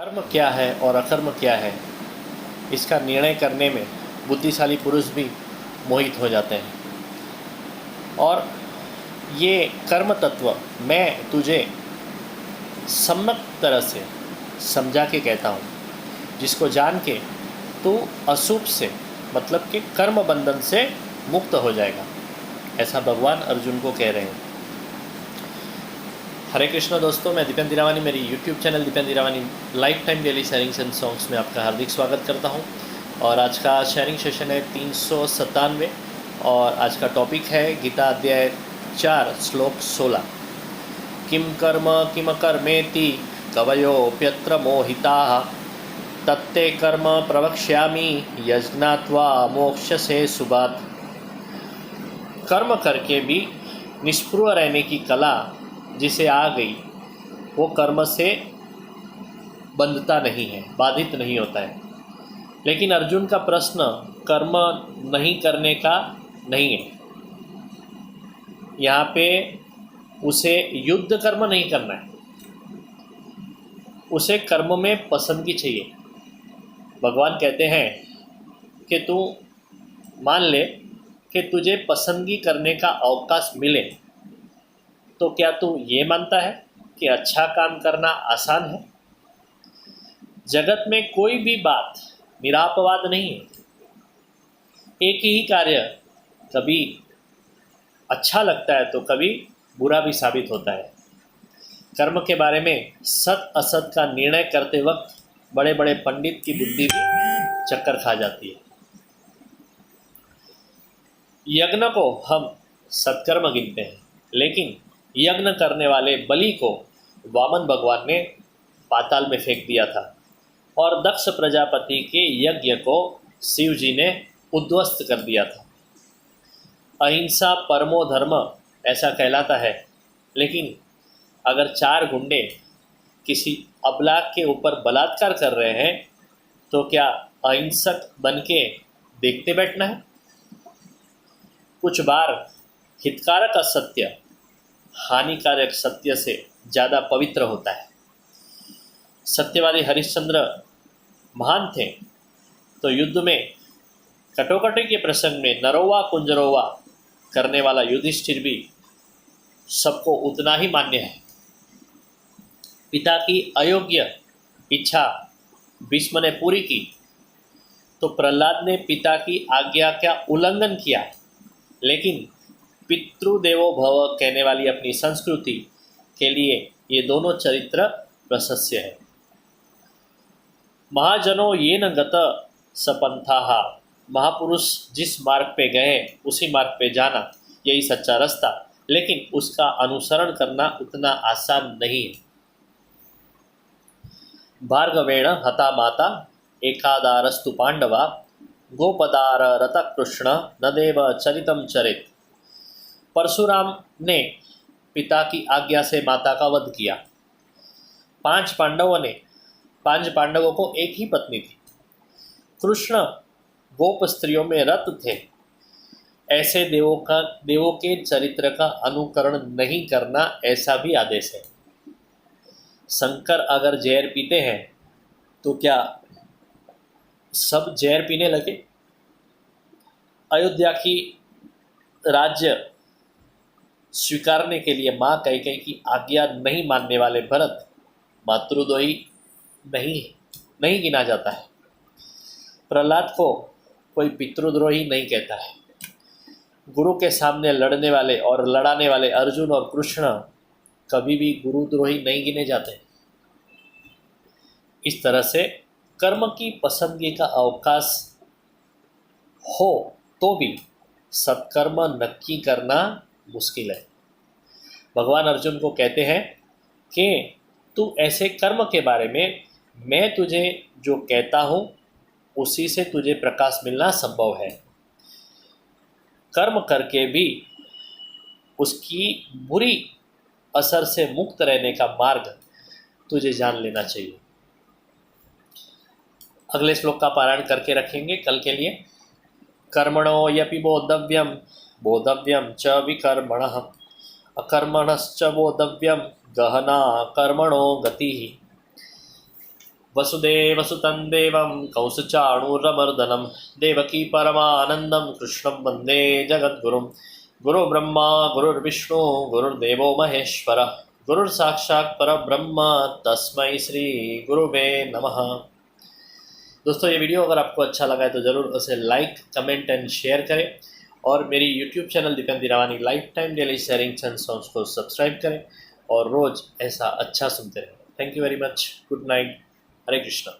कर्म क्या है और अकर्म क्या है, इसका निर्णय करने में बुद्धिशाली पुरुष भी मोहित हो जाते हैं। और ये कर्म तत्व मैं तुझे सम्यक तरह से समझा के कहता हूँ, जिसको जान के तू अशुभ से मतलब कि कर्म बंधन से मुक्त हो जाएगा, ऐसा भगवान अर्जुन को कह रहे हैं। हरे कृष्ण दोस्तों, मैं दीपेंद्र हीरावानी, मेरी YouTube channel Deependra Hirawani life time daily sharings and songs में आपका हार्दिक स्वागत करता हूं। और आज का शेयरिंग सेशन है 397 और आज का टॉपिक है गीता अध्याय 4 श्लोक 16। किम कर्म किम कर्मेति कवयोप्यत्र मोहिताः तत्ते कर्म प्रवक्ष्यामि यज्ञात्वा मोक्षसे शुभात्। कर्म करके भी निष्पृह रहने की कला जिसे आ गई वो कर्म से बंधता नहीं है, बाधित नहीं होता है। लेकिन अर्जुन का प्रश्न कर्म नहीं करने का नहीं है। यहाँ पे उसे युद्ध कर्म नहीं करना है, उसे कर्म में पसंदगी चाहिए। भगवान कहते हैं कि तू मान ले कि तुझे पसंदगी करने का अवकाश मिले, तो क्या तू ये मानता है कि अच्छा काम करना आसान है? जगत में कोई भी बात निरापवाद नहीं है। एक ही कार्य कभी अच्छा लगता है तो कभी बुरा भी साबित होता है। कर्म के बारे में सत असत का निर्णय करते वक्त बड़े बड़े पंडित की बुद्धि भी चक्कर खा जाती है। यज्ञ को हम सत्कर्म गिनते हैं, लेकिन यज्ञ करने वाले बलि को वामन भगवान ने पाताल में फेंक दिया था और दक्ष प्रजापति के यज्ञ को शिव जी ने उद्ध्वस्त कर दिया था। अहिंसा परमो धर्म ऐसा कहलाता है, लेकिन अगर 4 गुंडे किसी अबला के ऊपर बलात्कार कर रहे हैं तो क्या अहिंसक बन के देखते बैठना है? कुछ बार हितकारक असत्य हानिकारक सत्य से ज़्यादा पवित्र होता है। सत्यवादी हरिश्चंद्र महान थे, तो युद्ध में कटोकटी के प्रसंग में नरोवा कुंजरोवा करने वाला युधिष्ठिर भी सबको उतना ही मान्य है। पिता की अयोग्य इच्छा भीष्म ने पूरी की, तो प्रहलाद ने पिता की आज्ञा का उल्लंघन किया, लेकिन पितृदेवो भव कहने वाली अपनी संस्कृति के लिए ये दोनों चरित्र प्रशस्य है। महाजनों ये न गत सपंथाः, महापुरुष जिस मार्ग पे गए उसी मार्ग पे जाना यही सच्चा रास्ता, लेकिन उसका अनुसरण करना उतना आसान नहीं है। भार्गवेण हता माता एकादारस्तु पांडवा गोपदार रत कृष्ण न देव चरितम चरित। परशुराम ने पिता की आज्ञा से माता का वध किया। 5 पांडवों को एक ही पत्नी थी। कृष्ण गोप स्त्रियों में रत थे। ऐसे देवों के चरित्र का अनुकरण नहीं करना, ऐसा भी आदेश है। शंकर अगर जहर पीते हैं तो क्या सब जहर पीने लगे? अयोध्या की राज्य स्वीकारने के लिए माँ कैकेयी की आज्ञा नहीं मानने वाले भरत मातृद्रोही नहीं गिना जाता है। प्रहलाद को कोई पितृद्रोही नहीं कहता है। गुरु के सामने लड़ने वाले और लड़ाने वाले अर्जुन और कृष्ण कभी भी गुरुद्रोही नहीं गिने जाते। इस तरह से कर्म की पसंदगी का अवकाश हो तो भी सत्कर्म नक्की करना मुश्किल है। भगवान अर्जुन को कहते हैं कि तू ऐसे कर्म के बारे में मैं तुझे जो कहता हूँ उसी से तुझे प्रकाश मिलना संभव है। कर्म करके भी उसकी बुरी असर से मुक्त रहने का मार्ग तुझे जान लेना चाहिए। अगले श्लोक का पारायण करके रखेंगे कल के लिए। कर्मणो यपि बोधव्यम च विकर्मणः अकर्मणश्च बोधव्यम गहना कर्मणो गतिः। वसुदेवसुतं देवं कंसचाणूरमर्दनं देवकी परमानन्दं कृष्णं वन्दे जगद्गुरुं गुरुब्रह्मा गुरुर्विष्णु गुरुर्देवो महेश्वरः गुरुर्साक्षात् परब्रह्म तस्मै श्री गुरुवे नमः। दोस्तों ये वीडियो अगर आपको अच्छा लगा है तो ज़रूर उसे लाइक कमेंट एंड शेयर करें और मेरी YouTube channel Deepan Dirawani life time daily sharing and songs को सब्सक्राइब करें और रोज़ ऐसा अच्छा सुनते रहें। Thank you very much. Good night. Hare Krishna.